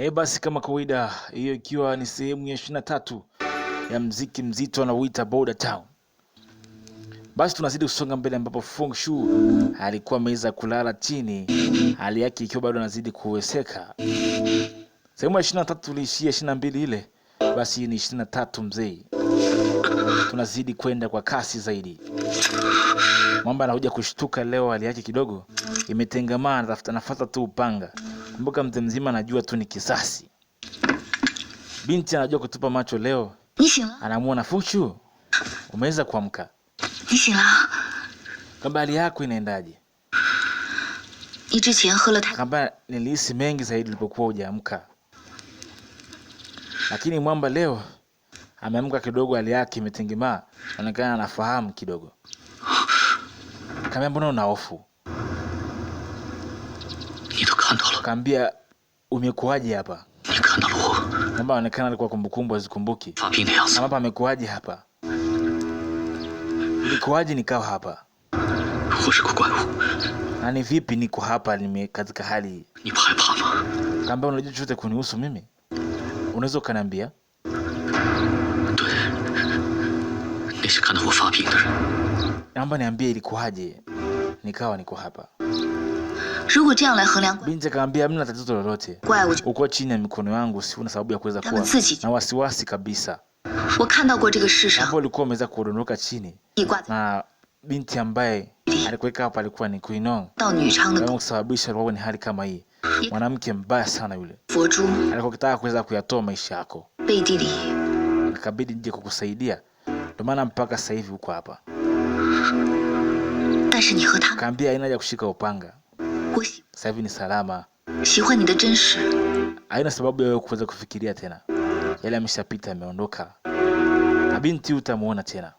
Basi kama kawaida, hiyo ikiwa ni sehemu ya 23 ya mziki mzito anaoita Border Town. Basi tunazidi kusonga mbele ambapo Fu Hongxue alikuwa ameweza kulala chini, hali yake ikiwa bado anazidi kuweseka. Sehemu ya 23 tuliishia 22 ile, basi ni 23 mzee. Tunazidi kwenda kwa kasi zaidi. Mwamba anakuja kushtuka leo, hali yake kidogo imetengamana, tafuta nafata tu upanga. Kumbuka mzee mzima anajua tu ni kisasi. Binti anajua kutupa macho leo. Anamuona Fu Hongxue, umeweza kuamka? Kamba hali yako inaendaje? Kamba nilihisi mengi zaidi ulipokuwa hujaamka. Lakini mwamba leo ameamka kidogo, hali yake imetengemaa, anaonekana anafahamu kidogo. Kamba mbona una hofu? Kambia umekuaje hapa? Mwamba anaonekana alikuwa kumbukumbu hazikumbuki. Mwamba amekuaje hapa? Nilikuaje nikawa hapa? Na ni vipi niko hapa katika hali hii? Kamba unajua chochote kunihusu mimi? Unaweza kuniambia? Naomba niambie ilikuaje nikawa niko hapa. Binti akamwambia hamna tatizo lolote. Uko chini ya mikono yangu, si una sababu ya kuweza kuwa na wasiwasi kabisa. Hapo ulikuwa umeweza kuondoka chini. Na binti ambaye alikuweka hapa alikuwa ni Kuinong. Ndio kusababisha roho ni hali kama hii. Mwanamke mbaya sana yule. Alikuwa akitaka kuweza kuyatoa maisha yako. Nikabidi nje kukusaidia. Ndio maana mpaka sasa hivi uko hapa. Kaambia haina haja kushika upanga. Sasa hivi ni salama. Haina sababu ya wewe kuweza kufikiria tena. Yale ameshapita, ameondoka. Na binti utamuona tena.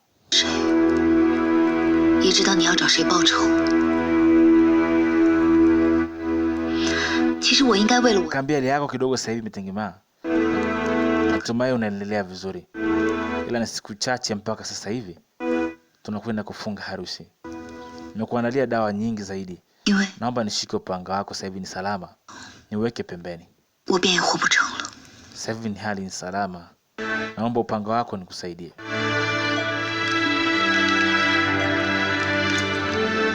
Kaambia ile yako kidogo sasa hivi imetengemaa. Natumai unaendelea vizuri. Ila ni siku chache mpaka sasa hivi tunakwenda kufunga harusi. Nimekuandalia dawa nyingi zaidi. Naomba nishike upanga wako, sasa hivi ni salama. Niweke pembeni. Sasa hivi ni hali ni salama. Naomba upanga wako nikusaidie.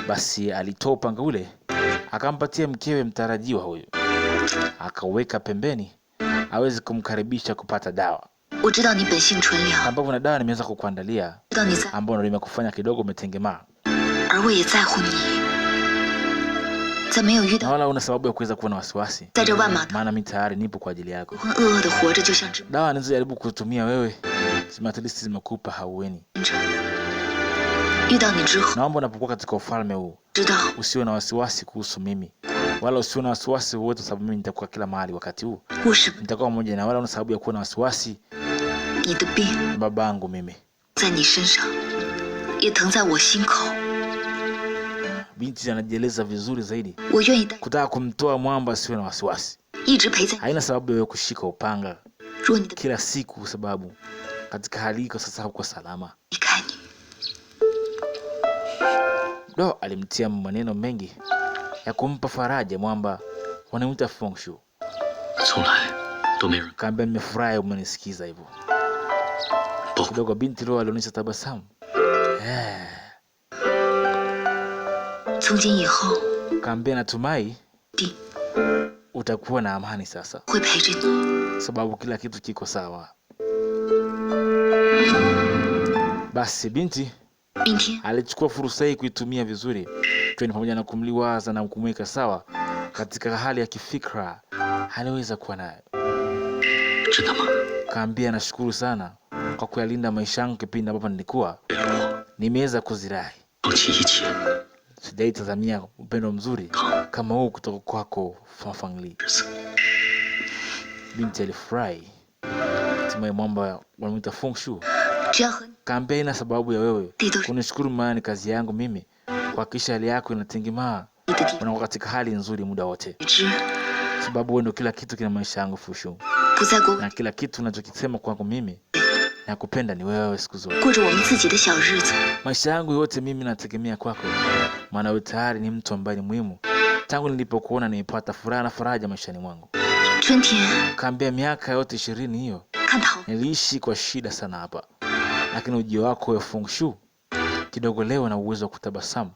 Basi alitoa upanga ule, akampatia mkewe mtarajiwa huyo. Akaweka pembeni, aweze kumkaribisha kupata dawa. Ambapo na dawa nimeweza kukuandalia, ambapo nimekufanya kidogo umetengemaa. Na wala una sababu ya kuweza kuwa na wasiwasi. Maana mimi tayari nipo kwa ajili yako. Dawa nilizojaribu kutumia wewe, simatilisti zimekupa haueni. Naomba unapokuwa katika ufalme huu, usiwe na wasiwasi kuhusu mimi. Wala usiwe na wasiwasi wote, sababu mimi nitakuwa kila mahali wakati huu. Nitakuwa pamoja na wala una sababu ya kuwa na wasiwasi. Babangu mimi. Binti anajieleza vizuri zaidi. Kutaka kumtoa mwamba asiwe na wasiwasi. Haina sababu ya kushika upanga kila siku, kwa sababu katika hali hii sasa huko salama. Do alimtia maneno mengi ya kumpa faraja mwamba. Wanamuita Fu Hongxue. Kaambia nimefurahi umenisikiza hivyo. Kidogo binti leo alionyesha tabasamu. Kaambia natumai utakuwa na amani sasa, sababu kila kitu kiko sawa. Basi binti alichukua fursa hii kuitumia vizuri, kwani pamoja na kumliwaza na kumweka sawa katika hali ya kifikra aliweza kuwa nayo. Kaambia nashukuru sana kwa kuyalinda maisha yangu kipindi ambapo nilikuwa nimeweza kuzirai. Sijaitazamia upendo mzuri kama huu kutoka kwako Fa Fangli. Binti alifurahi. Hatimaye mwamba wanamuita Fu Hongxue. Kaambia ina sababu ya wewe kunishukuru, maana ni kazi yangu mimi kuhakikisha hali yako inatengemaa, unakuwa katika hali nzuri muda wote, sababu wewe ndio kila kitu kina maisha yangu Fu Hongxue. Na kila kitu unachokisema kwangu mimi nakupenda ni wewe siku zote. Maisha yangu yote mimi nategemea kwako, maana wewe tayari ni mtu ambaye ni muhimu. Tangu nilipokuona nimepata furaha na faraja maishani mwangu. Kaambia miaka yote 20 hiyo niliishi kwa shida sana hapa, lakini ujio wako wa Fu Hongxue kidogo leo na uwezo wa kutabasamu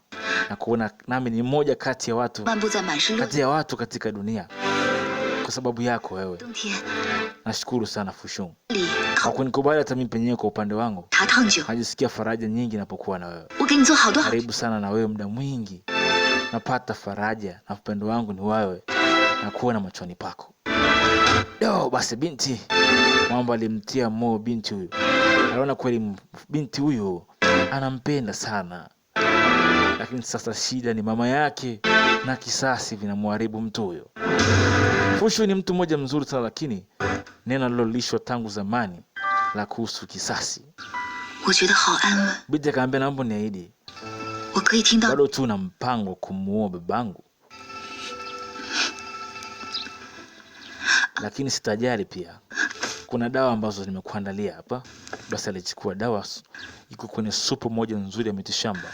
na kuona nami ni mmoja kati ya watu katika dunia kwa sababu yako wewe. Nashukuru sana Fu Hongxue kwa kunikubali hata mimi penyewe. Kwa upande wangu najisikia faraja nyingi ninapokuwa na wewe. Karibu sana na wewe, muda mwingi napata faraja na upendo wangu ni wewe na kuona machoni pako. Basi binti Mwamba alimtia moyo binti huyu. Aliona kweli binti huyu anampenda sana, lakini sasa shida ni mama yake na kisasi vinamharibu mtu huyo. Fu Hongxue ni mtu mmoja mzuri sana, lakini neno alilolishwa tangu zamani la kuhusu kisasi. Binti akaambia, naomba niahidi bado tu na mpango kumuoa babangu, lakini sitajali pia. Kuna dawa ambazo nimekuandalia hapa. Basi alichukua dawa, iko kwenye supu moja nzuri ya mitishamba.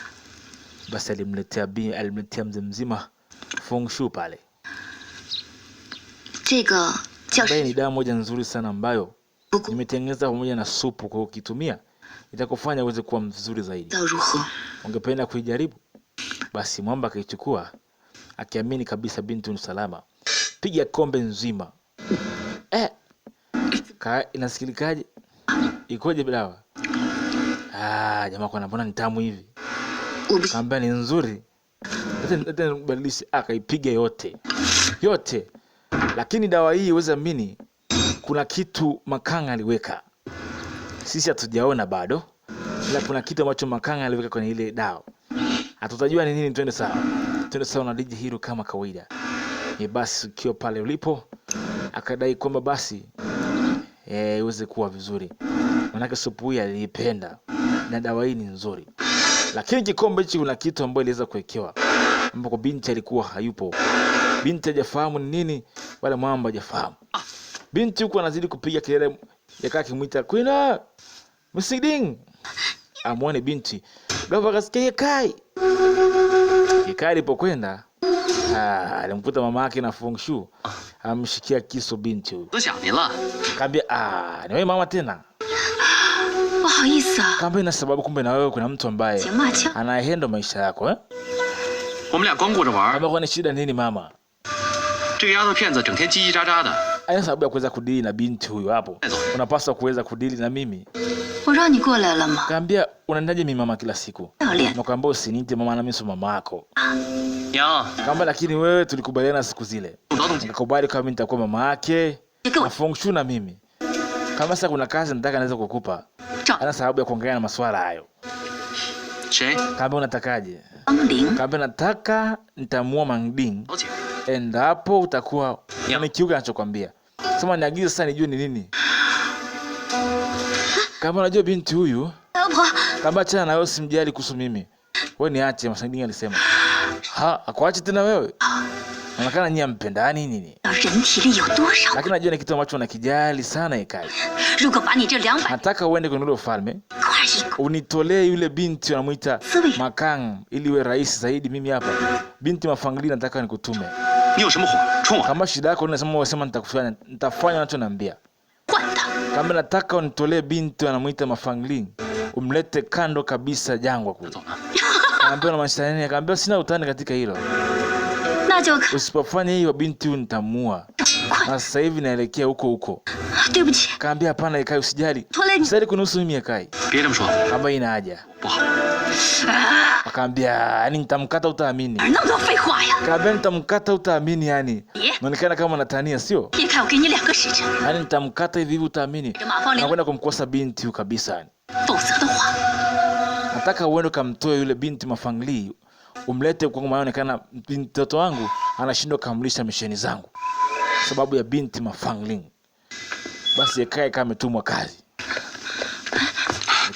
Basi alimletea mzee mzima Fu Hongxue pale. Ni dawa moja nzuri sana ambayo nimetengeneza pamoja na supu, kwa ukitumia itakufanya uweze kuwa mzuri zaidi. Ungependa kuijaribu? Basi Mwamba akaichukua akiamini kabisa binti ni salama. Piga kombe nzima. Inasikilikaje? Ikoje dawa? Jamaa kwa mbona ni tamu hivi? Kaambia ni nzuri. Hata badilisha, akaipiga yote. Lakini dawa hii uweze amini kuna kitu Makanga aliweka. Sisi hatujaona bado, ila kuna kitu ambacho Makanga aliweka kwenye ile dawa. Hatutajua ni nini. Twende sawa na DJ Hero kama kawaida. Basi ukiwa pale ulipo akadai kwamba basi iweze kuwa vizuri, manake supu hii alipenda na dawa hii ni nzuri. Lakini kikombe hichi kuna kitu ambacho iliweza kuwekewa, ambapo binti alikuwa hayupo. Binti hajafahamu ni nini, wala Mwamba hajafahamu. Binti huko anazidi kupiga kelele, yakaa kimuita Queen Msiding. Amwone binti gava kasikia Kai alipokwenda, alimkuta mama yake na Fu Hongxue amshikia kiso binti huyo. Kaambia, ni wewe mama tena? Kaambia, na sababu kumbe na wewe kuna mtu ambaye anaenda maisha yako Kaambia, kwani shida nini mama? Haina sababu ya kuweza kudili na binti huyo hapo. Unapaswa kuweza kudili na mimi. Kaambia, unaendaje mimi mama kila siku? Nakwambia usiniite mama na mimi sio mama yako. Kaambia, lakini wewe tulikubaliana siku zile. Nikakubali kama mimi nitakuwa mama yake na Fu Hongxue na mimi. Kama sasa kuna kazi nataka naweza kukupa. Haina sababu ya kuongea na masuala hayo. Kaambia, unatakaje? Kaambia, nataka nitamuoa Mangding. Endapo utakuwa unikiuka ninachokwambia. Sema niagize sasa nijue ni nini. Kama unajua binti huyu, kama achana na wewe, simjali kuhusu mimi. Wewe niache, Mangding alisema. Akuache tena wewe? Unaonekana nyinyi mpendani nini? Lakini najua ni kitu ambacho unakijali sana Kai. Nataka uende kwenye ule ufalme, unitolee yule binti wanamuita Makang ili uwe rais zaidi mimi hapa. Binti Mafangli nataka nikutume. Kama shida yako unasema wasema nitafanya unachoniambia. Kama nataka unitolee binti wanamuita Mafangli, umlete kando kabisa jangwa kule. Kaambia na maisha nini? Kaambia sina utani katika hilo. Usipofanya hiyo binti huyu nitamua. Na sasa hivi naelekea huko. Kaambia hapana Kai, usijali. Usijali kunusu mimi Kai. Kama ina haja. Akaambia, yani nitamkata utaamini. Kaambia nitamkata utaamini yani. Unaonekana kama unatania sio? Yani nitamkata hivi utaamini. Nakwenda kumkosa binti huyu kabisa yani. Nataka uende kamtoe yule binti Mafangli, umlete kwa maana inaonekana mtoto wangu anashindwa kumlisha misheni zangu sababu ya binti Mafangli. Basi Kai kama ametumwa kazi.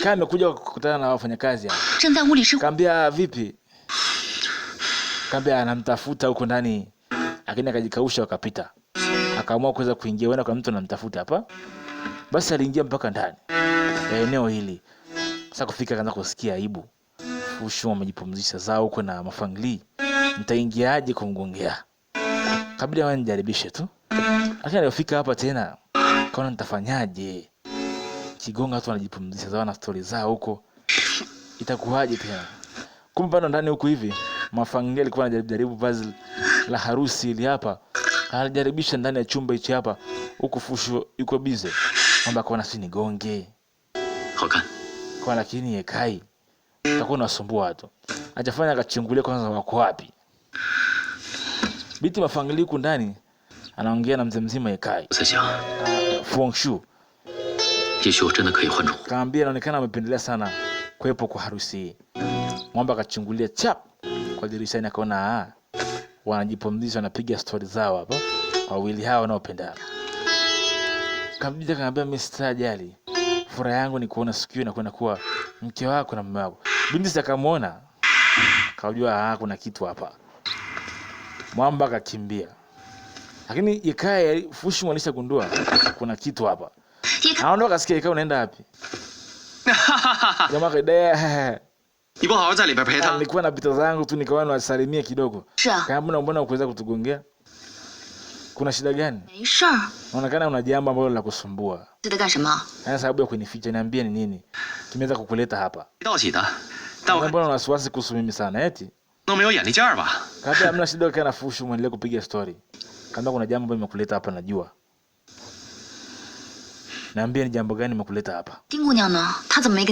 Kai amekuja kukutana na wafanyakazi hapa. Kaambia vipi? Kaambia anamtafuta huko ndani. Lakini akajikausha wakapita. Akaamua kuweza kuingia, wenda kwa mtu anamtafuta hapa. Basi aliingia mpaka ndani eneo hili. Sasa kufika kaanza kusikia aibu. Fu Hongxue amejipumzisha zao huko na Mafangli. Nitaingiaje kumgongea? Kabla wanijaribishe tu. Lakini alifika hapa tena, kaona nitafanyaje? Kigonga watu wanajipumzisha zao na story zao huko. Itakuwaje tena? Kumbe bado ndani huko hivi, Mafanglia alikuwa anajaribu vazi la harusi ili hapa. Alijaribisha ndani ya chumba hichi hapa. Huko Fushu yuko busy. Kwamba akaona si nigonge. Kwa lakini Yekai utakuwa unasumbua watu. Hajafanya akachungulia kwanza wako wapi. Binti Mafanglia huko ndani anaongea na mzee mzima Yekai. Fengshu. Kaambia inaonekana amependelea sana kuepo kwa harusi hii. Mwamba akachungulia chap kwa dirishani akaona wanajipumzisha wanapiga story zao hapa. Wawili hao wanaopendana. Kabisa kaambia mimi sitajali. Furaha yangu ni kuona sikio na kwenda kuwa mke wako na mume wako. Binti akamuona. Akajua kuna kitu hapa. Mwamba akakimbia. Lakini Yekai Fushu alishagundua kuna kitu hapa. Anaondoka kasikia Yekai unaenda wapi? Jamaa kaida. Nilikuwa napita zangu tu nikawa nawasalimia kidogo. Kama mbona ukuweza kutugongea? Kuna shida gani? Unaonekana una jambo ambalo la kusumbua. Haya sababu ya kunificha, niambie ni nini? Kimeweza kukuleta hapa. Mbona una wasiwasi kuhusu mimi sana eti? Kabla hamna shida kana Fushu muendelee kupiga story. Kama kuna jambo ambalo limekuleta hapa najua. Niambie ni jambo gani limekuleta hapa?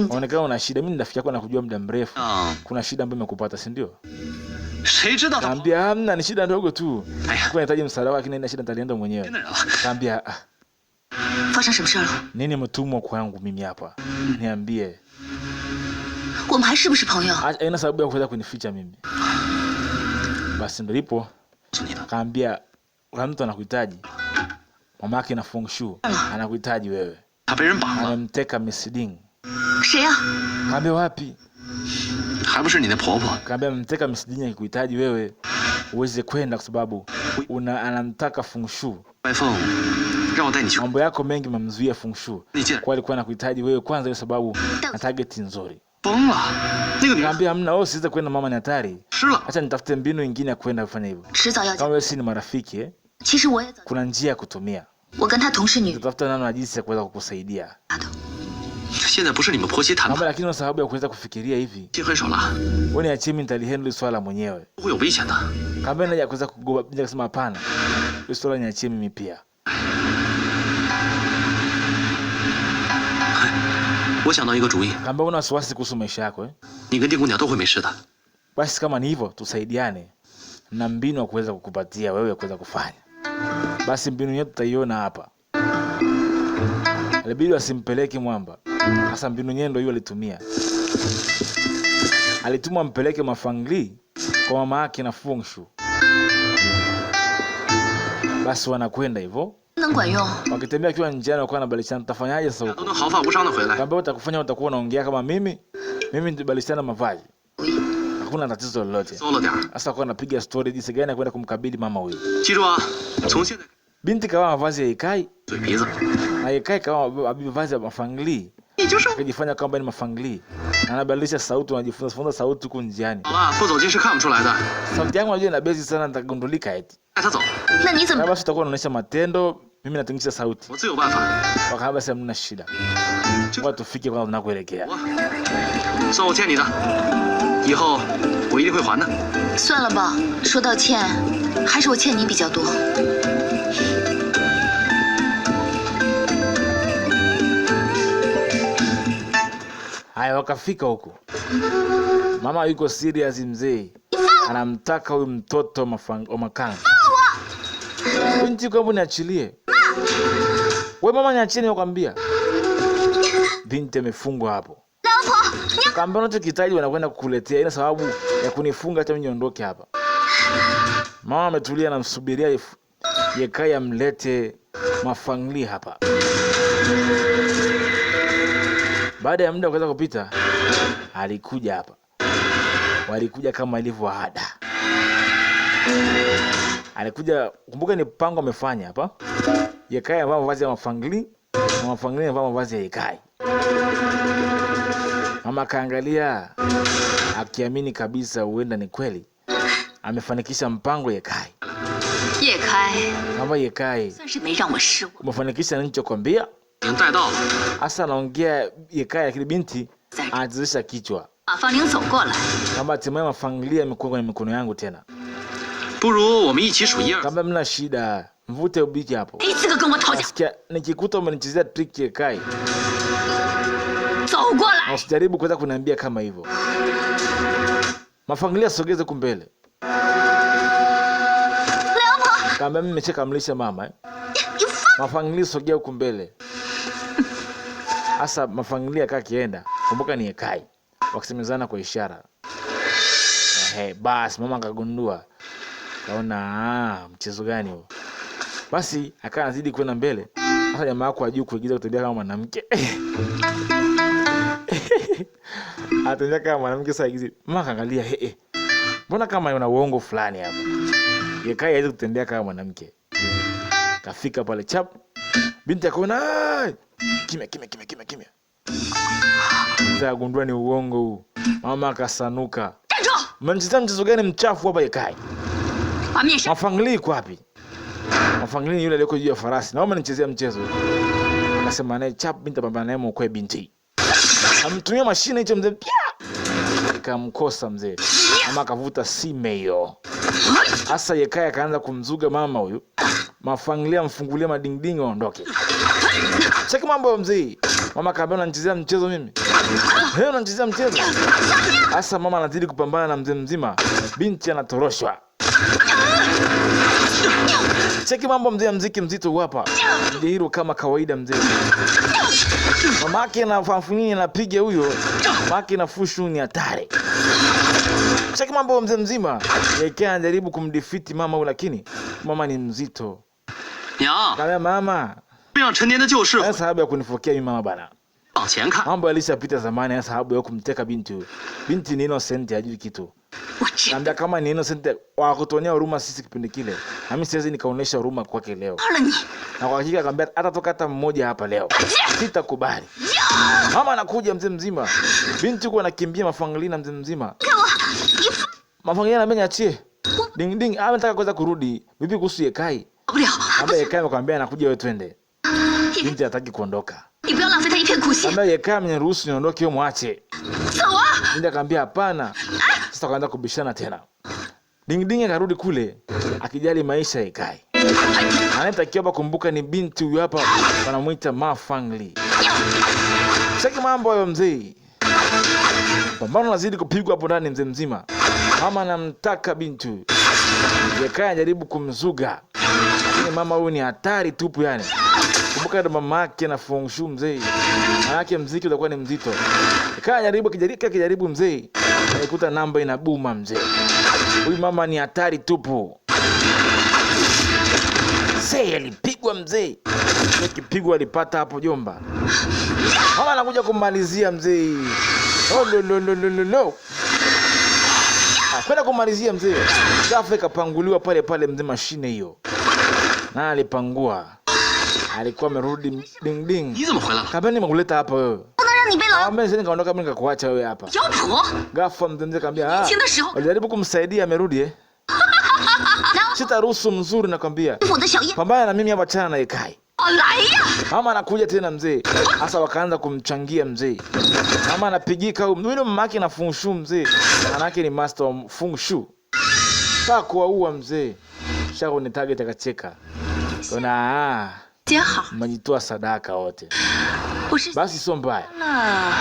Unaonekana una shida, mimi rafiki yako nakujua muda mrefu. Kuna shida ambayo imekupata, si ndio? Niambia hamna, ni shida ndogo tu. Kwa nahitaji msaada wako, lakini shida nitalienda mwenyewe. Niambia nini mtumwa kwangu mimi hapa? Niambie. Haina sababu ya kuweza kunificha mimi. Basi ndipo kaambia kuna mtu anakuhitaji. Mamake na Fengshu anakuhitaji wewe. Amemteka Miss Ding. Kaambia wapi? Kaambia amemteka Miss Ding akikuhitaji wewe uweze kwenda kwa sababu anamtaka Fengshu. Mambo yako mengi mamzuia Fengshu. Kwa alikuwa anakuhitaji wewe kwanza kwa sababu na target nzuri. Kaambia hamna, wewe usiweze kwenda, mama ni hatari. Acha nitafute mbinu nyingine ya kwenda kufanya hivyo. Kama wewe si ni marafiki kuna njia ya kutumia. Tutafuta namna jinsi ya kuweza kukusaidia. Mama, lakini una sababu ya kuweza kufikiria hivi. Wewe niachie mimi nitalihandle swala mwenyewe. Kama nje ya kuweza kugoba bila kusema hapana. Hiyo swala niachie mimi pia. Kama una wasiwasi kuhusu maisha yako basi kama ni hivyo tusaidiane. Na mbinu ya kuweza kukupatia wewe kuweza kufanya. Basi mbinu yetu tutaiona hapa. Alibidi asimpeleke Mwamba. Sasa mbinu yenyewe ndio hiyo alitumia. Alituma mpeleke Mafanglia kwa mama yake na Fengshu. Basi wanakwenda hivyo. Wakitembea kiwa njiani wakawa wanabadilishana tutafanyaje sasa huko. Kama utakufanya utakuwa unaongea kama mimi nitibadilishana mavazi. Hakuna tatizo lolote. Sasa kwa anapiga story jinsi gani kwenda kumkabili mama huyo. Binti kawa mavazi ya Yekai. Na Yekai kawa mavazi ya Mafanglia. Akijifanya kama ni Mafanglia. Na anabadilisha sauti, anajifunza sauti huko njiani. Sauti yangu unajua ina bezi sana, nitagundulika eti. Na basi utakuwa unaonyesha matendo, mimi natingisha sauti. Wakaba sasa mna shida. Kwa tufike kwa tunakoelekea. Haya wakafika huko. Mama yuko serious mzee. Anamtaka huyu mtoto Makanga. Binti kwa mbona niachilie? Wewe mama niachilie nakwambia. Binti amefungwa hapo. Kaambia unachokitaji wanakwenda kukuletea, ina sababu ya kunifunga hata mimi niondoke hapa. Mama ametulia na msubiria Yekai amlete Mafanglia hapa. Baada ya muda kuweza kupita, alikuja hapa. Walikuja kama ilivyo ada. Alikuja, kumbuka ni pango amefanya hapa. Yekai amevaa mavazi ya Mafanglia, na Mafanglia amevaa mavazi ya Yekai. Mama kaangalia akiamini kabisa huenda ni kweli. Amefanikisha mpango Yekai. 叶开 Kama Yekai, 算是没让我失望。 umefanikisha nilichokwambia? 已经带到了。 Asa anaongea Yekai, lakini binti 在这 anazisha kichwa 马芳玲走过来， kama hatimaye mafangilia imekuwa kwenye mikono yangu tena. 不如我们一起数1、2。 Kama mna shida, mvute ubiki hapo. 没资格跟我讨价。 Nasikia nikikuta umenichezea trick Yekai, 走过 na 来， usijaribu kuweza kuniambia kama hivyo. Mafangilia sogeze kumbele. 梁婆， Kama mimi nimeshakamlisha mama eh. 你放 Mafangilia sogea huku mbele. Asa mafangilia kaa kienda. Kumbuka ni Yekai. Wakisemezana kwa ishara. Basi mama akagundua. Kaona mchezo gani huo. Basi akawa anazidi kwenda mbele. Sasa jamaa wako ajui kuigiza kutembea kama mwanamke. Atembea kama mwanamke sasa hizi. Mama kaangalia mbona kama una uongo fulani hapa. Yekai hawezi kutembea kama mwanamke. Kafika pale chap. Binti akaona kimya. Sasa agundua ni uongo huu. Mama akasanuka. 站住！ Mnacheza mchezo gani mchafu hapa Yekai? 把面纱 Mafangili iko wapi? Mafangili yule aliyeko juu ya farasi. Naomba nichezea mchezo. Akasema naye chap, binti pambana naye mkwe binti. Amtumia mashine hicho mzee. Ikamkosa mzee. Mama akavuta sime hiyo. Asa Yekai akaanza kumzuga mama huyu. Mafangilia mfungulia madingdingi waondoke. Cheki mambo mzee. Mama akaambia unanichezea mchezo mimi. Unanichezea mchezo. Asa mama anazidi kupambana na mzee mzima. Binti anatoroshwa. Cheki mambo mzee, mziki mzito hapa. Mzee hilo kama kawaida mzee. Mamake na fanfunini anapiga huyo. Mamake na fushu ni hatari. Cheki mambo mzee mzima. Yekai anajaribu kumdefeat mama lakini mama ni mzito. 娘， Kaambia mama, 不让陈年的旧事 haya sababu ya kunifokea mimi mama bana. 往前看。 Mambo yalishapita zamani, haya sababu ya kumteka binti huyo. Binti ni innocent, hajui kitu. 我知 Kaambia kama ni innocent wa kutonea huruma sisi kipindi kile. Na mimi siwezi nikaonesha huruma kwake leo. 道了你， Na kwa hakika kaambia atatoka hata mmoja hapa leo. Sitakubali. Mama anakuja mzee mzima. Binti yuko anakimbia mafangilia na mzee mzima. 给我，你放 Mafangilia na niachie. Ding ding, anataka kuweza kurudi. Vipi kuhusu Yekai? 不了。 Kaambia Yekai akamwambia anakuja wewe twende. Binti hataki kuondoka. 你不要浪费他一片苦心， Kaambia Yekai ameniruhusu niondoke, wewe mwache. 走啊！ Binti akamwambia hapana. Sasa wakaanza kubishana tena. Ding ding akarudi kule akijali maisha ya Yekai. Anayetakiwa hapa kumbuka ni binti huyu hapa wanamuita Ma Fangli. Cheki mambo hayo mzee. Pambano lazidi kupigwa hapo ndani mzee mzima. Mama anamtaka binti huyu. Yekai anajaribu kumzuga. Lakini mama huyu ni hatari tupu yani. Kumbuka ndo mama yake na Fengshu mzee. Maana mziki utakuwa ni mzito. Yekai anajaribu mzee. Anaikuta namba inabuma mzee. Huyu mama ni hatari tupu. Mzee alipigwa mzee. Kipigwa alipata hapo jomba. Mama anakuja kumalizia mzee. Lo. Kwenda kumalizia mzee. Ghafla ikapanguliwa pale mzee mashine hiyo. Na alipangua. Alikuwa amerudi ding ding. 你怎么回来了？ Kaambia nimekuleta hapa wewe. 不能让你被老 Mimi sasa nikaondoka mimi nikakuacha wewe hapa. 妖婆。 Ghafla mzee kaambia 年轻的时候， walijaribu kumsaidia amerudi eh. Sitaruhusu mzuri nakwambia. 我的小叶， Pambana na mimi hapa chana na Yekai. 来呀！ Mama anakuja tena mzee. Sasa wakaanza kumchangia mzee. Mama anapigika huyo mamake na Fengshu mzee. Manake ni master wa Fengshu. Sasa kuwaua mzee. Shako ni target akacheka. Kuna 接好， mmejitoa sadaka wote. 我是 Basi sio mbaya. 了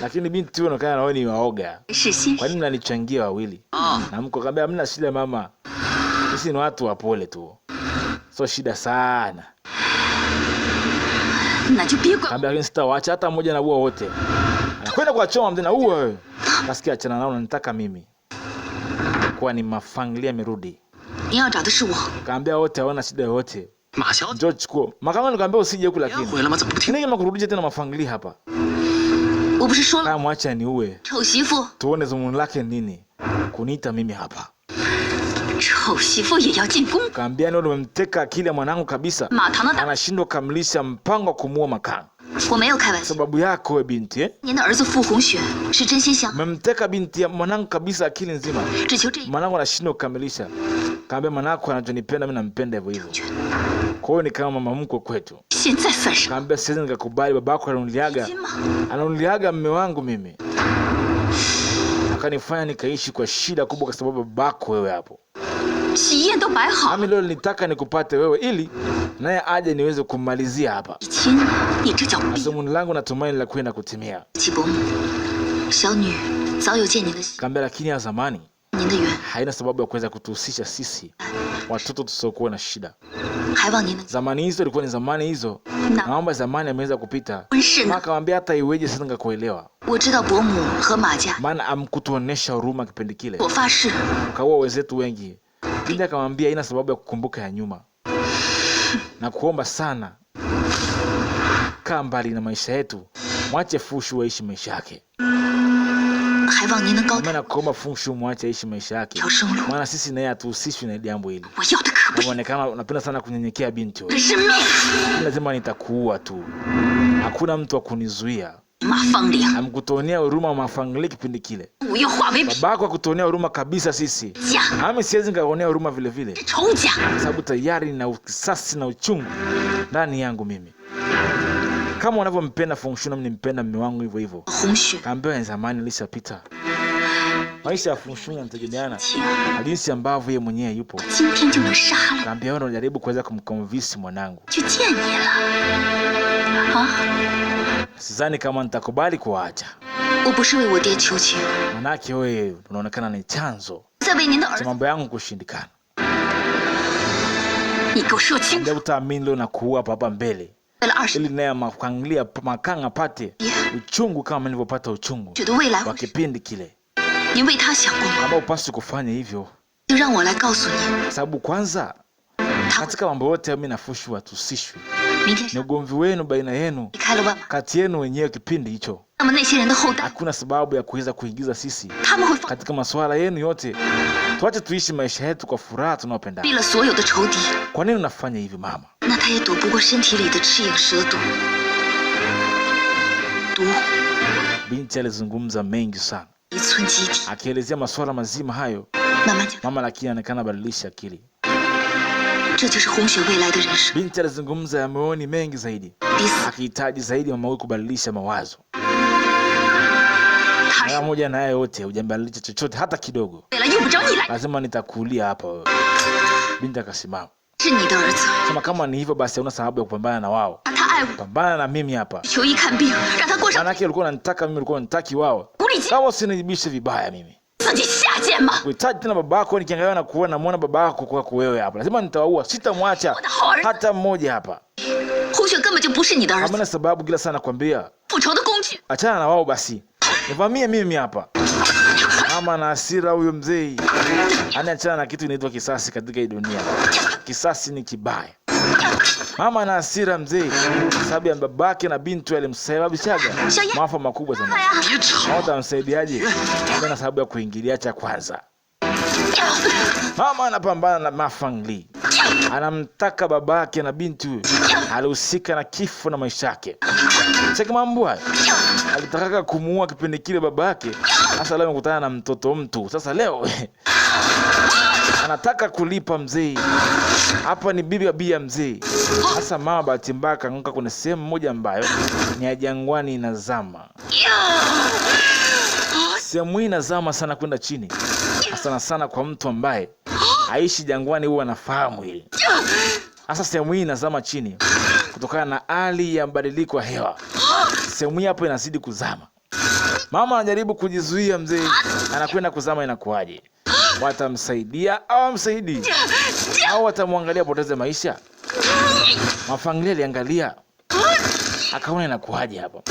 Lakini binti huyo anaonekana nawe ni waoga. 是先 Kwa nini mnanichangia wawili? 啊， Na mko kaambia hamna shida mama. Sisi ni watu wapole tu. Sio shida sana. 那就别管我。 Kaambia lakini sitawaacha hata mmoja na uwa wote. Anakwenda kuwachoma mzee na uwa wewe. Kasikia achana nao nataka mimi. Kwa ni mafangilia amerudi. 你要找的是我， Kaambia wote hawana shida yoyote. 马小姐 Njoo chukua. Makanga nikamwambia usije huku 回 lakini. 来吗？怎么不听？ Nini makurudisha tena mafangilia hapa? 我不是说了， Kama mwacha ni uwe. 丑媳妇， Tuone zumuni lake nini. Kuniita mimi hapa. 丑媳妇也要进宫。 Kaambia ndio umemteka akili ya mwanangu kabisa. 马堂的大， Anashindwa kukamilisha mpango wa kumuua Makanga. 我没有开玩笑。 Sababu yako wewe binti eh? 您的儿子傅红雪是真心想， Umemteka binti ya mwanangu kabisa akili nzima. 只求这一， Mwanangu anashindwa kukamilisha. Kaambia manako anachonipenda mimi nampenda hivyo hivyo. Kwa hiyo ni kama mama mkwe kwetu. Kaambia siwezi nikakubali babako ananiliaga mume wangu mimi. Akanifanya nikaishi kwa shida kubwa kwa sababu babako wewe hapo. Mimi leo nitaka nikupate wewe ili naye aje niweze kumalizia hapa. Azumuni langu natumaini la kwenda kutimia. Kaambia lakini ya zamani haina sababu ya kuweza kutuhusisha sisi watoto tusiokuwa na shida. Zamani hizo ilikuwa ni zamani hizo. Naomba zamani ameweza kupita. Akamwambia hata iweje sasa ngakuelewa. Maana amkutuonesha huruma kipindi kile. Kaua wenzetu wengi. Binti akamwambia haina sababu ya kukumbuka ya nyuma. Na kuomba sana, kaa mbali na maisha yetu. Mwache Fu Shu aishi maisha yake. Maana kuomba Fu Shu mwache aishi maisha yake. Maana sisi naye hatuhusishwi na jambo hili. Inaonekana unapenda sana kunyenyekea binti wewe. Lazima nitakuua tu. Hakuna mtu wa kunizuia. Amkutonea huruma Ma Fangling kipindi kile. Babako akutonea huruma kabisa sisi. Mimi siwezi ngaonea huruma vile vile. Sababu tayari na kisasi na uchungu ndani yangu mimi. Kama unavyompenda Fu Shu nami nimpenda mume wangu hivyo hivyo. Kaambia zamani ilishapita. Maisha ya Fu Shu yanategemeana na jinsi ambavyo yeye mwenyewe yupo. Kaambia wewe unajaribu kuweza kumconvince mwanangu. Sidhani kama nitakubali kuacha. Manake wewe unaonekana ni chanzo cha mambo yangu kushindikana. Ndio utaamini leo na kuua hapa mbele. Ili naye makangilia makanga pate uchungu kama nilivyopata uchungu wa kipindi kile. Kama upasi kufanya hivyo. Sababu kwanza katika mambo yote mimi na Fu Shu hatusishwi. Ni ugomvi wenu baina yenu kati yenu wenyewe kipindi hicho. Hakuna sababu ya kuweza kuingiza sisi katika masuala yenu yote. Tuache tuishi maisha yetu kwa furaha tunayopenda. Kwa nini unafanya hivi mama? Binti alizungumza mengi sana, akielezea masuala mazima hayo. Mama lakini anaonekana badilisha akili. Binti alizungumza ya moyoni mengi zaidi, akihitaji zaidi mama huyu kubadilisha mawazo. Na moja na yote hujambadilisha chochote hata kidogo. Lazima nitakuulia hapa wewe. Binti akasimama. Kama ni hivyo basi una sababu ya kupambana na wao. Pambana na mimi hapa. Manake ulikuwa unanitaka mimi, ulikuwa unanitaki wao. Kama usinijibishe vibaya mimi. Kuhitaji tena babako, nikiangalia na kuona namuona babako kwa wewe hapa. Lazima nitawaua, sitamwacha hata mmoja hapa. Hamna sababu kila sana nakwambia. Achana na wao basi. Nivamie mimi hapa. Mama na hasira huyo mzee. Anaachana na kitu inaitwa kisasi katika hii dunia. Kisasi ni kibaya. Mama na hasira mzee, sababu ya babake na binti alimsababishaga maafa makubwa sana. Hata msaidiaje? Kuna sababu ya kuingilia cha kwanza. Mama anapambana na Ma Fangling. Anamtaka babake na binti alihusika na kifo na maisha yake. Cheki mambo haya. Alitaka kumuua kipindi kile babake. Sasa leo amekutana na mtoto mtu. Sasa leo anataka kulipa mzee. Hapa ni bibi ya mzee. Sasa mama bahati mbaya kaanguka kwenye sehemu moja ambayo ni ya jangwani inazama. Sehemu hii inazama sana kwenda chini. Sana sana kwa mtu ambaye aishi jangwani huwa anafahamu hili. Sasa sehemu hii inazama chini kutokana na hali ya mabadiliko ya hewa. Sehemu hii hapo inazidi kuzama. Mama anajaribu kujizuia mzee, anakwenda kuzama, inakuaje? Watamsaidia au amsaidii? Au watamwangalia poteze maisha? Ma Fangling aliangalia, akaona inakuaje hapo.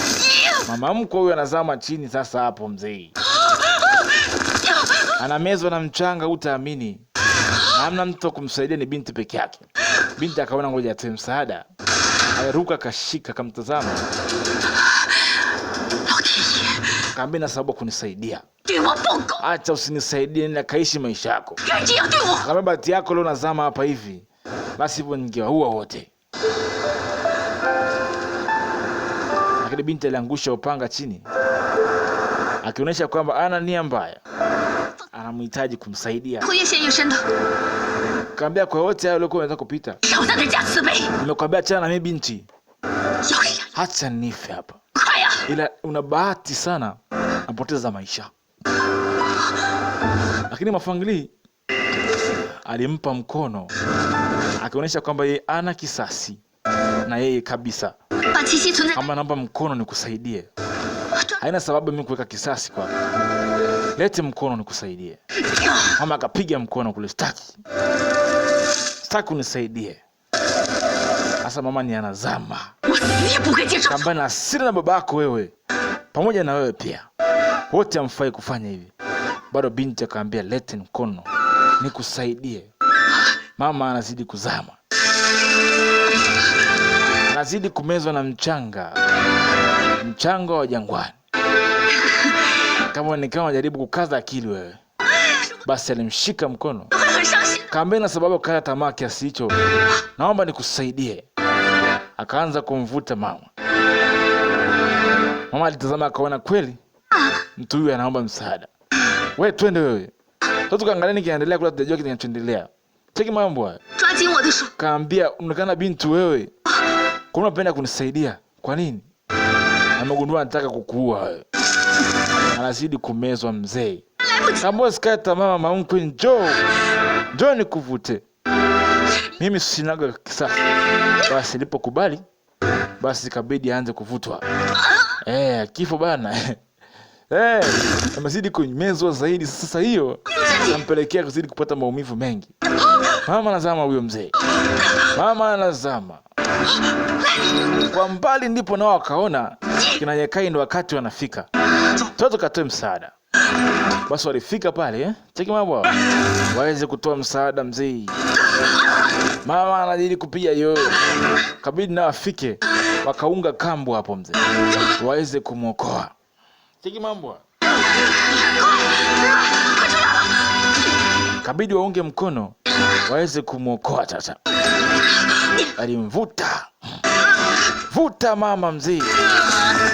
Mama mkwe huyu anazama chini sasa hapo mzee. Anamezwa na mchanga utaamini. Hamna mtu kumsaidia, ni binti peke yake. Binti akaona ngoja atoe msaada. Aliruka kashika kamtazama. Kaambia na sababu kunisaidia. Acha usinisaidie na kaishi maisha yako. Kama bahati yako leo nazama hapa hivi, basi hivyo ningewaua wote. Lakini binti aliangusha upanga chini, akionyesha kwamba ana nia mbaya, anamhitaji kumsaidia. Kaambia kwa wote hao walikuwa wanataka kupita. 少在这假慈悲！ Nimekwambia achana na mimi binti. 要是让 Acha nife hapa. 快呀！ Ila una bahati sana napoteza maisha. Lakini Mafangli alimpa mkono akionyesha kwamba yeye ana kisasi na yeye kabisa. 把七夕存在 Kama naomba mkono nikusaidie. Haina sababu mimi kuweka kisasi kwako. Lete mkono nikusaidie. Mama akapiga mkono kule, staki. Staki unisaidie. Sasa mama ni anazama. 我死也不会接受。 Kamba na hasira na babako wewe. Pamoja na wewe pia. Wote hamfai kufanya hivi. Bado binti akaambia lete mkono nikusaidie. Mama anazidi kuzama. Anazidi kumezwa na mchanga. Mchanga wa jangwani. Kama anajaribu kukaza akili wewe. Basi alimshika mkono. 会很伤心。 Kaambia na sababu kaya tamaa kiasi hicho. Naomba nikusaidie. Akaanza kumvuta mama. Mama alitazama akaona kweli mtu huyu anaomba msaada. Wewe twende wewe. Sasa tukaangalia kiendelea kula, tutajua kinachoendelea. Cheki mambo haya. 抓紧我的手。 Kaambia unaonekana binti wewe. Kwa nini unapenda kunisaidia? Kwa nini? Amegundua anataka kukuua wewe. Anazidi kumezwa mzee. Kaambia sikae tamaa mama mkwe, njoo. Njoo nikuvute. Mimi sinaga kisasi. Basi nilipokubali, basi ikabidi aanze kuvutwa. Kifo bana. Amezidi kumezwa zaidi sasa, hiyo nampelekea kuzidi kupata maumivu mengi. Mama anazama huyo mzee. Mama anazama. Kwa mbali ndipo nao wakaona kina Nyekai ndo wakati wanafika. Toto katoe msaada. Basi walifika pale, cheki mambo. Waweze kutoa msaada mzee. Mama anazidi kupiga yo. Kabidi nao afike. Wakaunga kambu hapo mzee. Waweze kumuokoa. Cheki mambo. Kabidi waunge mkono. Waweze kumuokoa sasa. Alimvuta. Vuta mama mzee.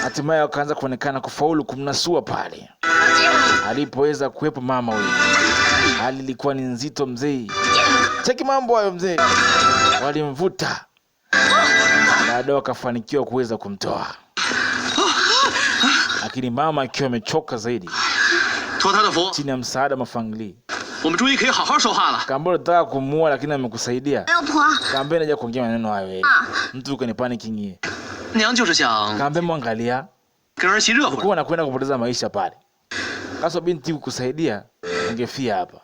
Hatimaye wakaanza kuonekana kufaulu kumnasua pale. Alipoweza kuwepo mama huyu. Hali ilikuwa ni nzito mzee. Cheki mambo hayo mzee. Walimvuta. Baadaye wakafanikiwa kuweza kumtoa. Lakini mama akiwa amechoka zaidi. 托他的福， Chini ya msaada Mafangli. 我们终于可以好好说话了。 Kaambia nataka kumuua lakini amekusaidia. 没有婆， Kaambia naja kuongea maneno hayo wewe. Mtu ukani panicking yeye. 娘就是想 Kaambia mwangalia. 跟儿媳热乎。 Kwa anakwenda kupoteza maisha pale. Kasa binti kukusaidia ungefia hapa.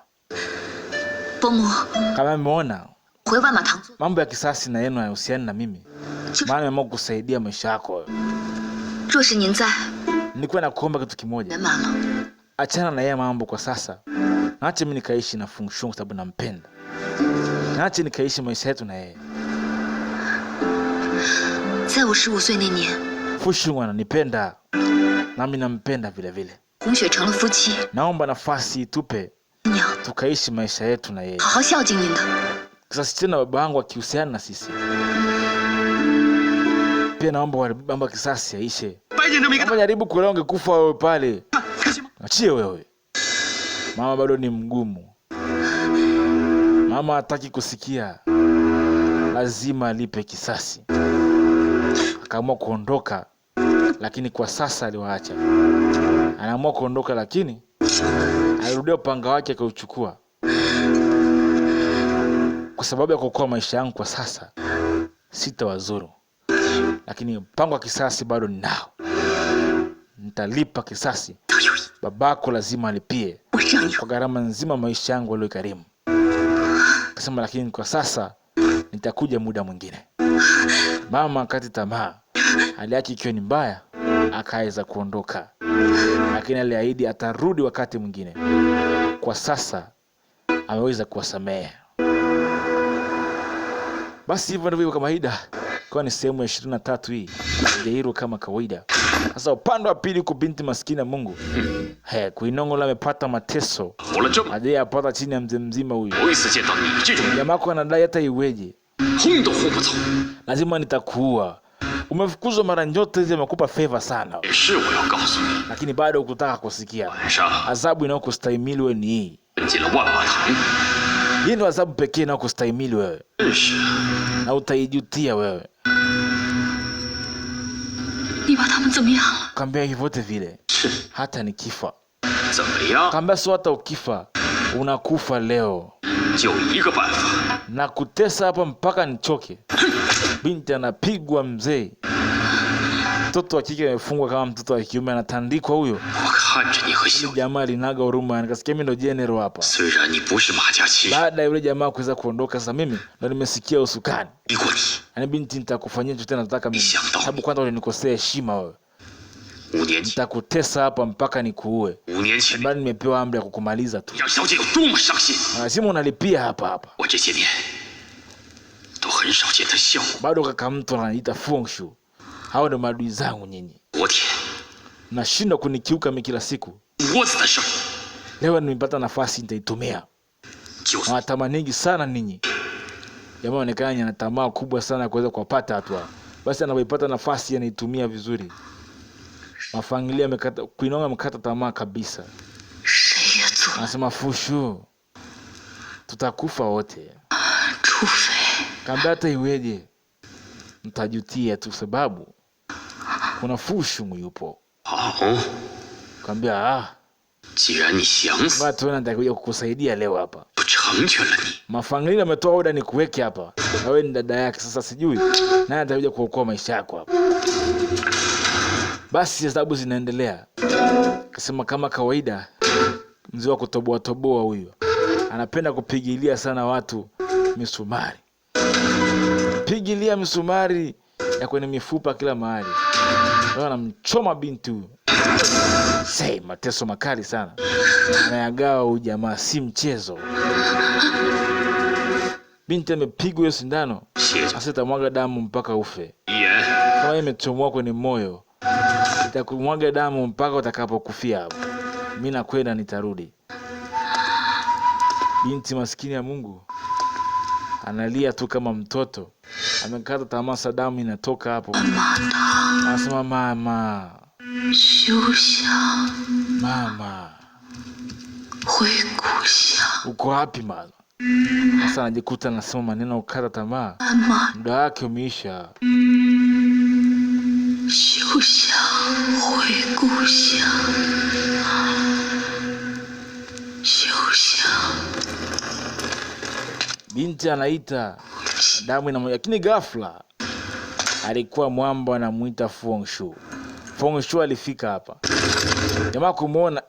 伯母， Kama umeona 回万马堂做。 mambo ya kisasi na yenu hayahusiani na mimi. Maana nimeamua kukusaidia maisha yako. 若是您在， Nilikuwa nakuomba kitu kimoja. 圆满了。 Achana na yeye mambo kwa sasa. Naache mimi nikaishi na Fu Hongxue kwa sababu nampenda. Naache nikaishi maisha yetu na yeye. 在我15岁那年， Fu Hongxue ananipenda. Nami nampenda vile vile. 红雪成了夫妻， Naomba nafasi itupe 娘 tukaishi maisha yetu na yeye. 好好孝敬您的。 Sasa tena baba yangu akihusiana na sisi. Pia naomba mambo ya kisasi yaishe. 白捡这么一个 Kama jaribu kuelewa ungekufa wewe pale. 大，开心吗？ Achie wewe. Mama bado ni mgumu. Mama hataki kusikia. Lazima alipe kisasi. Akaamua kuondoka, lakini kwa sasa aliwaacha. Anaamua kuondoka lakini alirudia upanga wake akauchukua. Kwa sababu ya kuokoa maisha yangu kwa sasa, sitawazuru. Lakini mpango wa kisasi bado ninao. Nitalipa kisasi. 都有意， Babako lazima alipie 我让你 kwa gharama nzima maisha yangu aliyokarimu. Akasema lakini kwa sasa nitakuja muda mwingine. Mama akati tamaa, hali yake ikiwa ni mbaya, akaweza kuondoka. Lakini aliahidi atarudi wakati mwingine. Kwa sasa ameweza kuwasamehe. Basi hivyo ndivyo kawaida. Kwa ni sehemu ya 23 hii. Jairo kama kawaida. Sasa upande wa pili kwa binti maskini ya Mungu. Kuinongola amepata mateso. 活了这么 Aje apata chini ya mzee mzima huyu. 头一次见到你这种人， Jamako anadai hata iweje. 轰都轰不走。 Lazima nitakuua. Umefukuzwa mara nyote hizi, amekupa favor sana. 也是我要告诉你， Lakini bado hukutaka kusikia. 晚上 Adhabu inayokustahimili wewe ni hii. 进了万马堂， Hii ndio adhabu pekee na kustahimili wewe. Na utaijutia wewe. 你把他们怎么样了？ Kaambia hivyote vile. 是 Hata nikifa. 怎么样？ Kaambia sio hata ukifa. Unakufa leo. 就一个办法， Na kutesa hapa mpaka nichoke. Binti anapigwa mzee. Mtoto wa kike amefungwa kama mtoto wa kiume anatandikwa huyo. 我看着你和小， Jamaa linaga huruma, nikasikia mimi ndo general hapa. 虽然你不是马家七， Baada ya yule jamaa kuweza kuondoka, sasa mimi ndo nimesikia usukani. 逼过你 Yaani binti, nitakufanyia chochote nataka mimi. Shamba. Sababu kwanza ulinikosea heshima wewe. 5年前， Nitakutesa hapa mpaka nikuue. 5年前， Bali nimepewa amri ya kukumaliza tu. 让小姐有多么伤心。 Lazima unalipia hapa hapa. 我这些年都很少见她笑。 Bado kaka mtu ananiita Fu Hongxue. Hao ndo maadui zangu nyinyi. 昨天 Nashindwa kunikiuka mimi kila siku. 窝子的事儿， Leo nimepata nafasi nitaitumia. 就算 Nawatamanigi sana ninyi. Jamaa onekana ana tamaa kubwa sana ya kuweza kuwapata watu hao. Basi anapoipata nafasi anaitumia vizuri. Mafangilia amekata, Kuinonga amekata tamaa kabisa. 谁也阻， Anasema Fu Hongxue, tutakufa wote. 除非 Kaambia hata iweje, mtajutia tu, sababu kuna Fu Hongxue yupo. 好， Kaambia 既然你想死， watu wana nitakuja kukusaidia leo hapa. 不成全了你， Mafangilia ametoa oda ni kuweke hapa. Na wewe ni dada yake, sasa sijui naye atakuja kuokoa maisha yako hapa. Basi hesabu zinaendelea. Akasema kama kawaida, mzee wa kutoboa toboa huyo anapenda kupigilia sana watu misumari. Pigilia misumari ya kwenye mifupa kila mahali. Ndio anamchoma binti huyo. Sei, mateso makali sana. Anayagawa huyu jamaa, si mchezo. Binti amepigwa hiyo sindano. 谢 Sasa itamwaga damu mpaka ufe. 遗言， Kama imechomoa kwenye moyo, itakumwaga damu mpaka utakapokufia hapo. Mimi nakwenda nitarudi. Binti maskini ya Mungu analia tu kama mtoto. Amekata tamaa, damu inatoka hapo. 妈的， Anasema mama, 休想 mama, 回故乡。 uko wapi mama? Sasa anajikuta anasema maneno ukata tamaa. 妈妈， Muda wake umeisha. 休想回故乡。休想 Binti anaita damu ina, lakini ghafla alikuwa mwamba anamuita Fu Hongxue. Fu Hongxue alifika hapa. Jamaa kumuona,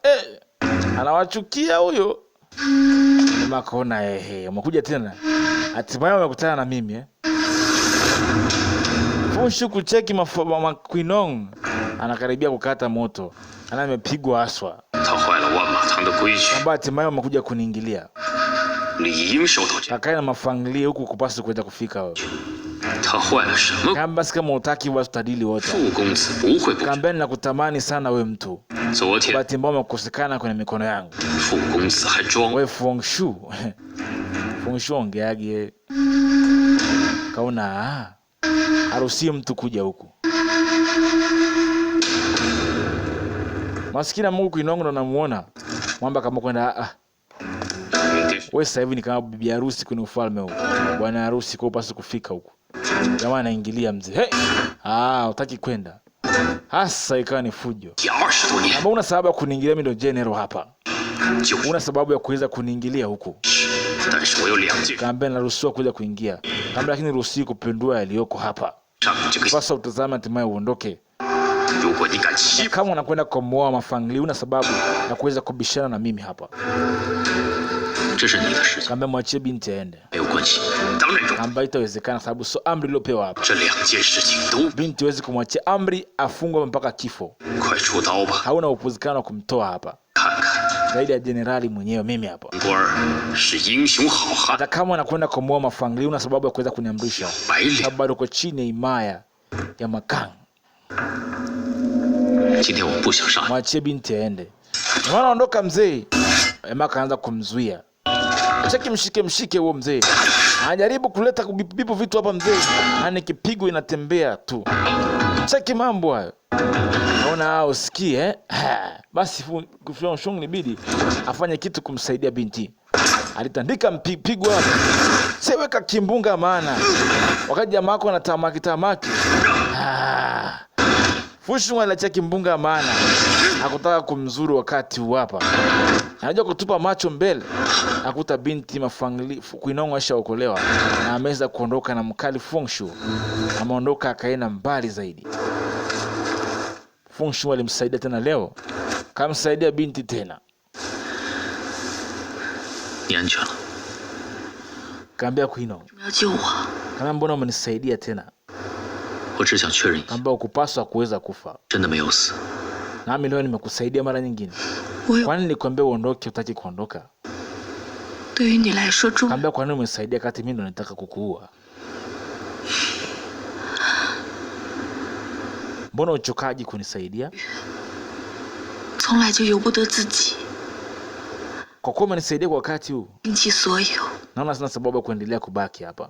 anawachukia huyo. Jamaa kaona umekuja tena. Hatimaye umekutana na mimi Fu Hongxue kucheki Quinong anakaribia kukata moto. Ana amepigwa aswa. 他坏了万马堂的规矩， Kwamba hatimaye umekuja kuniingilia. 理应受到这。 Kakaa na mafangilia huku kupasi kuweza kufika wewe. 他坏了什么？ Kama basi kama utaki basi tutadili wote. 傅公子不会不知。 Kaambia nakutamani sana we mtu. 昨天 Bahati mbaya umekosekana kwenye mikono yangu. 傅公子还装 We Fu Hongxue. Fu Hongxue ongeage. Kaona harusi mtu kuja huku. Maskini Mungu Quinong ndo namuona. Mwamba kama kwenda wewe sasa hivi ni kama bibi harusi kwenye ufalme huu. Bwana harusi kwa upasi kufika huku. Jamaa anaingilia mzee. Hey! Utaki kwenda. Hasa ikawa ni fujo. 也20多年， Kama una sababu ya kuniingilia mimi ndo general hapa. 就是 Una sababu ya kuweza kuniingilia huku. 但是我有2件， Kaambia naruhusiwa kuja kuingia. Kaambia lakini ruhusi kupindua yaliyoko hapa. 让你这个， Sasa utazame hatimaye uondoke. 如果你敢欺负， Kama unakwenda kumwoa mafangili, una sababu ya kuweza kubishana na mimi hapa. 这是你的事情， Kaambia mwachie binti aende. 没有关系。当然有， Kaambia itawezekana sababu sio amri iliyopewa hapa. 这2件事情都 Binti hawezi kumwachia amri afungwe mpaka kifo. 快出刀吧， Hauna uwezekano wa kumtoa hapa. 看看 Zaidi ya jenerali mwenyewe mimi hapa. 官儿是英雄好汉， Hata kama unakwenda kumwoa mafangili, una sababu ya kuweza kuniamrisha. 白脸。 Sababu bado uko chini ya himaya ya Makang. 今天我不想杀你， Mwachie binti aende. Mwana ondoka mzee. Ema kaanza kumzuia. Cheki mshike huo mzee. Anajaribu kuleta kubipu vitu hapa mzee. Yaani kipigo inatembea tu. Cheki mambo hayo. Naona usikie Basi Fu Hongxue inabidi afanye kitu kumsaidia binti. alitandika mpigo hapo. Seweka kimbunga maana. Wakati jamaa wako anatamaki. Fu Hongxue aliacha kimbunga maana. Hakutaka kumzuru wakati huu hapa. Anajua kutupa macho mbele. Akuta binti Mafangli Kuinong ashaokolewa na ameweza kuondoka na mkali Fu Hongxue. Ameondoka akaenda mbali zaidi. Fu Hongxue alimsaidia tena leo. Kamsaidia binti tena. Kaambia Kuinong. Kama mbona umenisaidia tena? Kamba ukupaswa kuweza kufa. Nami leo nimekusaidia mara nyingine. Kwani nilikwambia uondoke utaki kuondoka? Kamba kwa nini umesaidia kati mimi ndo nataka kukuua? Mbona uchokaji kunisaidia? Kwa kuwa umenisaidia kwa wakati huu, naona sina sababu ya kuendelea kubaki hapa.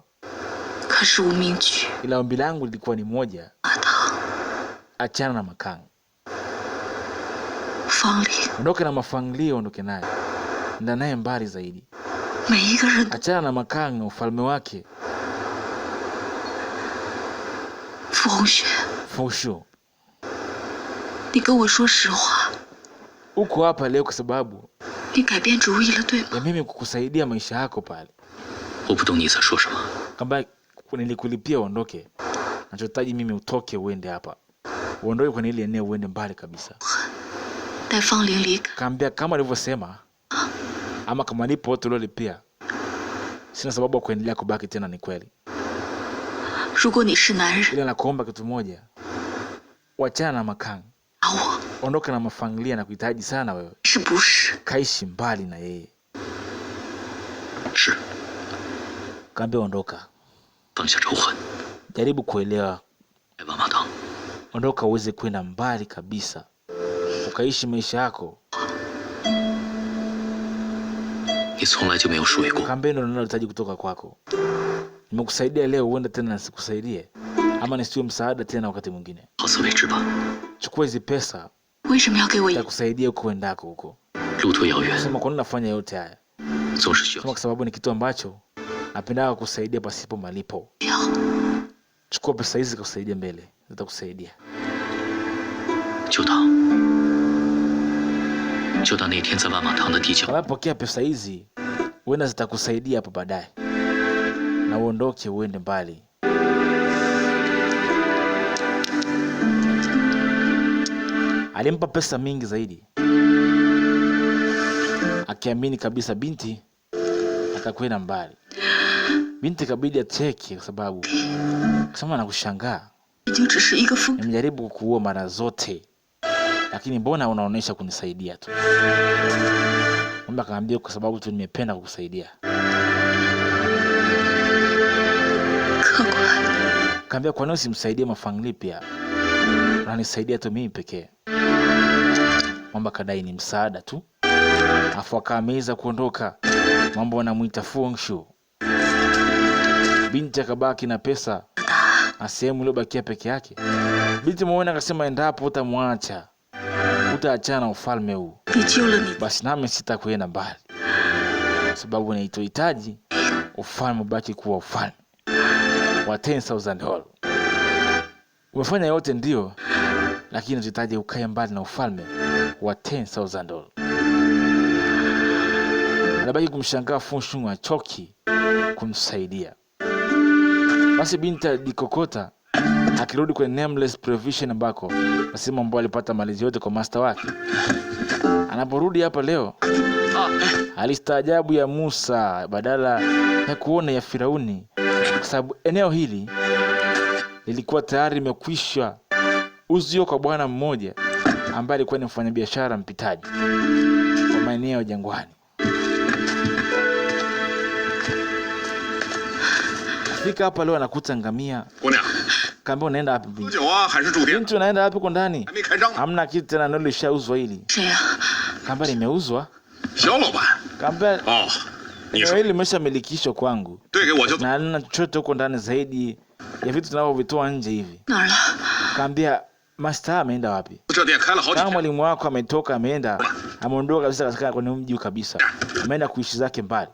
Ila ombi langu lilikuwa ni moja. Achana na Makang. Ondoke na Mafangli, ondoke naye. Nenda naye mbali zaidi. Achana na Makang na ufalme wake. Fu Hongxue. Uko hapa leo kwa sababu ya mimi kukusaidia maisha yako pale. Kamba nilikulipia uondoke. Nachotaji mimi utoke uende hapa. Uondoke kwenye ile eneo uende mbali kabisa. Kambia kama nilivyosema ama kama nipo wote uliolipia. Sina sababu ya kuendelea kubaki tena, ni kweli. Ila nakuomba kitu moja. Wachana na Makang. Ondoka na Mafangli na kuhitaji sana wewe. Kaishi mbali na yeye. Kambia ondoka. Jaribu kuelewa. Ondoka uweze kwenda mbali kabisa. Ukaishi maisha yako. Kambia ndo ninahitaji kutoka kwako. Nimekusaidia leo, uende tena nisikusaidie. Ama nisiwe msaada tena wakati mwingine. Chukua hizi pesa. Nitakusaidia huko uendako huko. Sema kwa nini nafanya yote haya? Sema kwa sababu ni kitu ambacho napenda kusaidia pasipo malipo. Chukua pesa hizi kusaidia mbele. Zitakusaidia. Kama pokea pesa hizi, uenda zitakusaidia hapo baadaye. Na uondoke uende mbali. Alimpa pesa mingi zaidi. Akiamini kabisa binti atakwenda mbali. Binti kabidi acheke kwa sababu kama anakushangaa. Nimejaribu kukuua mara zote. Lakini mbona unaonesha kunisaidia tu? Mama kaambia kwa sababu tu nimependa kukusaidia. Kaambia kwa nini usimsaidie Mafangli pia? Unanisaidia tu mimi pekee. Mama kadai ni msaada tu. Afu akaameza kuondoka. Mambo wanamuita Fu Hongxue. Binti akabaki na pesa. Na sehemu iliyobakia peke yake. Binti muone akasema endapo utamwacha, utaachana ufalme huu, basi nami sitakwenda mbali. Sababu ninachohitaji ufalme ubaki kuwa ufalme wa $10,000. Umefanya yote ndio, lakini ninachohitaji ukae mbali na ufalme wa $10,000. Anabaki kumshangaa Fu Hongxue achoki kumsaidia. Basi binti alikokota akirudi kwenye Nameless Provision ambako nasema mbwa alipata malizi yote kwa master wake. Anaporudi hapa leo alistaajabu ya Musa badala ya kuona ya Firauni, kwa sababu eneo hili lilikuwa tayari limekwisha uzio kwa bwana mmoja ambaye alikuwa ni mfanyabiashara mpitaji kwa maeneo ya jangwani. Fika hapa leo anakuta ngamia. Kaambia unaenda wapi binti? Binti unaenda wapi huko ndani? Hamna kitu tena, ndio lishauzwa hili. Kaambia limeuzwa. Kaambia hili limeshamilikishwa kwangu. Na halina chochote huko ndani zaidi ya vitu tunavyovitoa nje hivi. Kaambia master ameenda wapi? Kama mwalimu wako ametoka ameenda, Ameondoka kabisa katika kwenye mji kabisa. Ameenda kuishi zake mbali.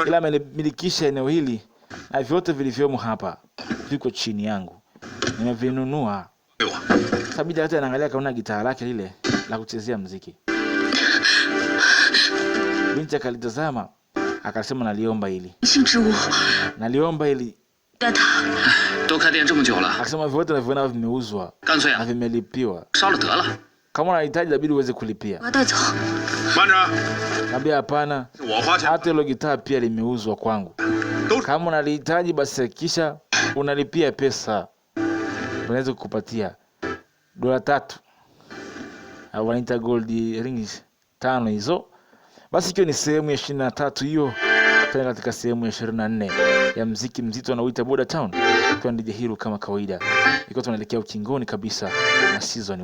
Ila amemilikisha eneo hili na vyote vilivyomo hapa viko chini yangu. Nimevinunua. Sabida hata anaangalia kaona gitaa lake lile la kuchezea muziki. Binti akalitazama akasema naliomba hili. Naliomba hili. Akasema vyote navyoona vimeuzwa na vimelipiwa. Kama unahitaji inabidi uweze kulipia. Niambia hapana. Hata hilo gitaa pia limeuzwa kwangu. Kama unalihitaji basi kisha unalipia pesa. Unaweza kukupatia $3. Au wanaita gold rings 5 hizo. Basi hiyo ni sehemu ya 23 hiyo. Tena katika sehemu ya 24 ya muziki mzito anaoita Border Town. Kwa DJ Hero kama kawaida. Iko tunaelekea ukingoni kabisa na season